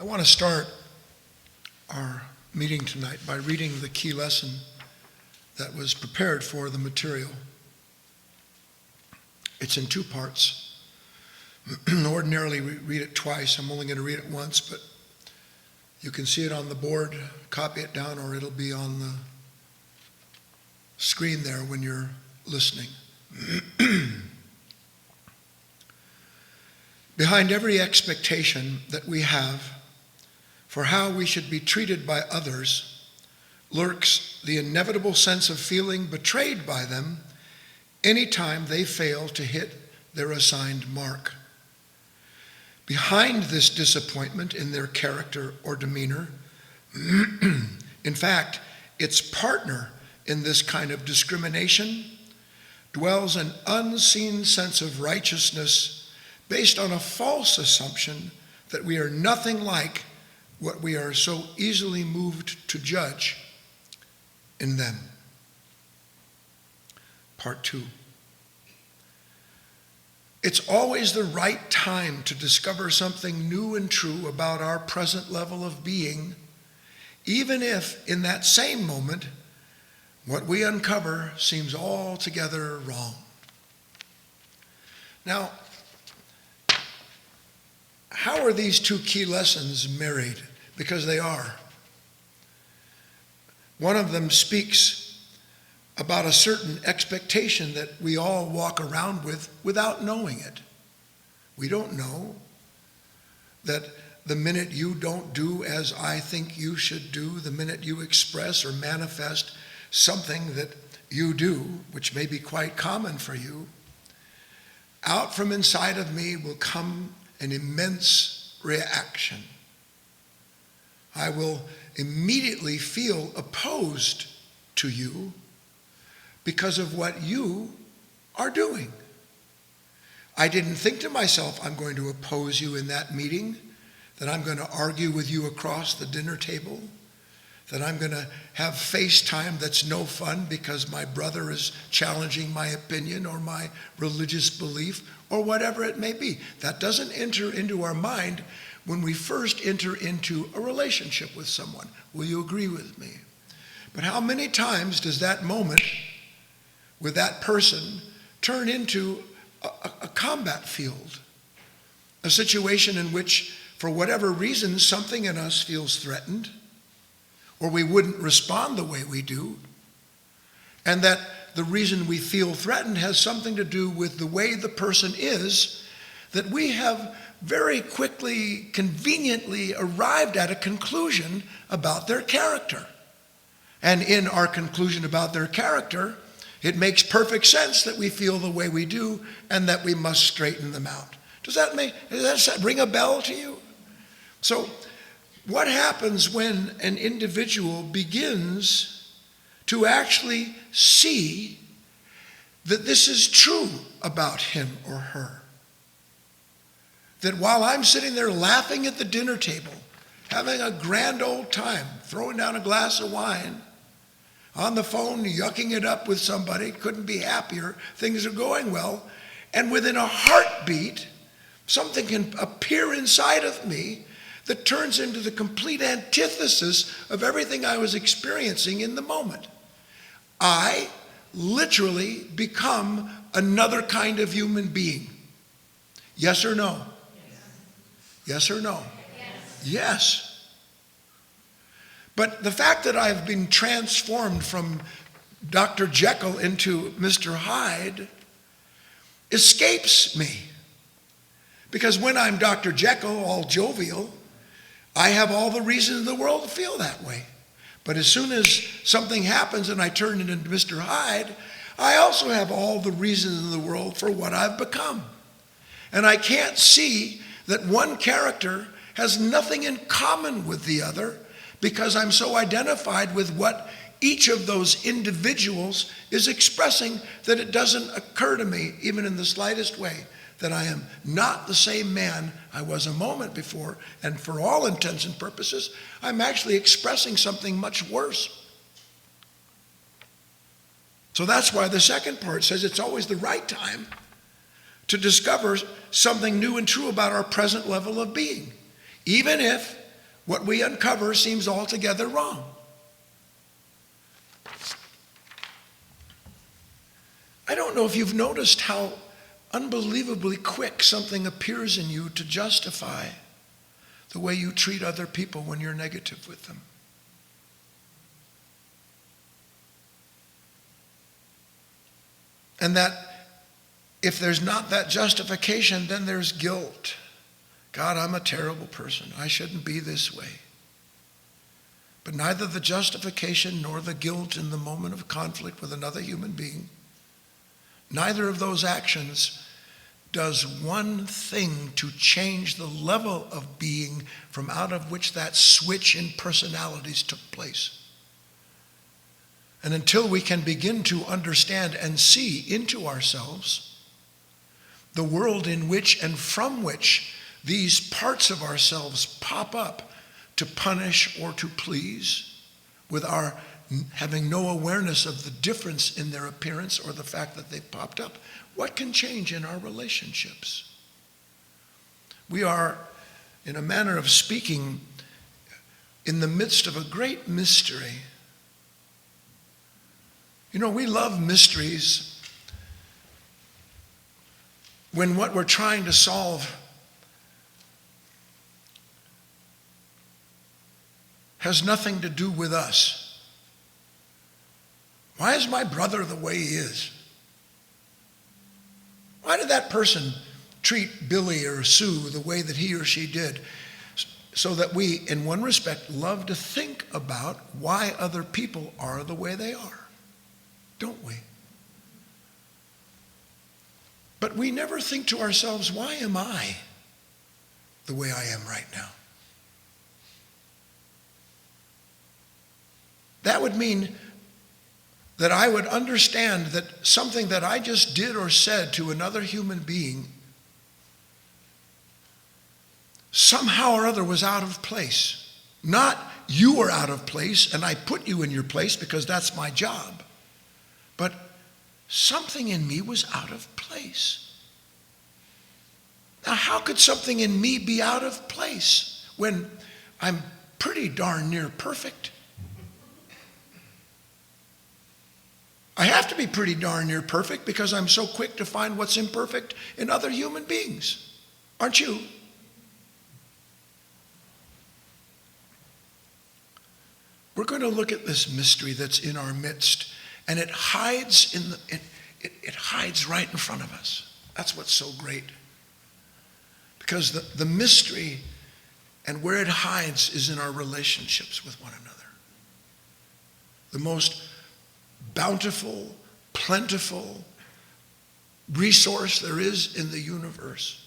I want to start our meeting tonight by reading the key lesson that was prepared for the material. It's in two parts. Ordinarily, we read it twice. I'm only going to read it once, but you can see it on the board, copy it down, or it'll be on the screen there when you're listening. Behind every expectation that we have for how we should be treated by others lurks the inevitable sense of feeling betrayed by them anytime they fail to hit their assigned mark. Behind this disappointment in their character or demeanor, in fact, its partner in this kind of discrimination, dwells an unseen sense of righteousness based on a false assumption that we are nothing like what we are so easily moved to judge in them. Part 2. It's always the right time to discover something new and true about our present level of being, even if in that same moment what we uncover seems altogether wrong. Now, how are these two key lessons married? Because they are. One of them speaks about a certain expectation that we all walk around with without knowing it. We don't know that the minute you don't do as I think you should do, the minute you express or manifest something that you do, which may be quite common for you, out from inside of me will come an immense reaction. I will immediately feel opposed to you because of what you are doing. I didn't think to myself, I'm going to oppose you in that meeting, that I'm going to argue with you across the dinner table, that I'm going to have FaceTime that's no fun because my brother is challenging my opinion or my religious belief or whatever it may be. That doesn't enter into our mind when we first enter into a relationship with someone. Will you agree with me? But how many times does that moment with that person turn into a combat field? A situation in which, for whatever reason, something in us feels threatened, or we wouldn't respond the way we do, and that the reason we feel threatened has something to do with the way the person is, that we have very quickly, conveniently arrived at a conclusion about their character. And in our conclusion about their character, it makes perfect sense that we feel the way we do and that we must straighten them out. Does that ring a bell to you? So, what happens when an individual begins to actually see that this is true about him or her? That while I'm sitting there laughing at the dinner table, having a grand old time, throwing down a glass of wine, on the phone, yucking it up with somebody, couldn't be happier, things are going well, and within a heartbeat, something can appear inside of me that turns into the complete antithesis of everything I was experiencing in the moment. I literally become another kind of human being. Yes or no? Yes or no? Yes. But the fact that I've been transformed from Dr. Jekyll into Mr. Hyde escapes me. Because when I'm Dr. Jekyll, all jovial, I have all the reason in the world to feel that way. But as soon as something happens and I turn into Mr. Hyde, I also have all the reasons in the world for what I've become. And I can't see that one character has nothing in common with the other because I'm so identified with what each of those individuals is expressing that it doesn't occur to me, even in the slightest way, that I am not the same man I was a moment before, and for all intents and purposes, I'm actually expressing something much worse. So that's why the second part says it's always the right time to discover something new and true about our present level of being, even if what we uncover seems altogether wrong. I don't know if you've noticed how unbelievably quick something appears in you to justify the way you treat other people when you're negative with them. And that if there's not that justification, then there's guilt. God, I'm a terrible person. I shouldn't be this way. But neither the justification nor the guilt in the moment of conflict with another human being, neither of those actions does one thing to change the level of being from out of which that switch in personalities took place. And until we can begin to understand and see into ourselves the world in which and from which these parts of ourselves pop up to punish or to please, with our having no awareness of the difference in their appearance or the fact that they popped up, what can change in our relationships? We are, in a manner of speaking, in the midst of a great mystery. You know, we love mysteries when what we're trying to solve has nothing to do with us. Why is my brother the way he is? Why did that person treat Billy or Sue the way that he or she did? So that we, in one respect, love to think about why other people are the way they are, don't we? But we never think to ourselves, why am I the way I am right now? That would mean that I would understand that something that I just did or said to another human being somehow or other was out of place. Not you were out of place and I put you in your place because that's my job. But something in me was out of place. Now, how could something in me be out of place when I'm pretty darn near perfect? I have to be pretty darn near perfect because I'm so quick to find what's imperfect in other human beings. Aren't you? We're going to look at this mystery that's in our midst, and it hides it hides right in front of us. That's what's so great. Because the mystery and where it hides is in our relationships with one another. The most bountiful, plentiful resource there is in the universe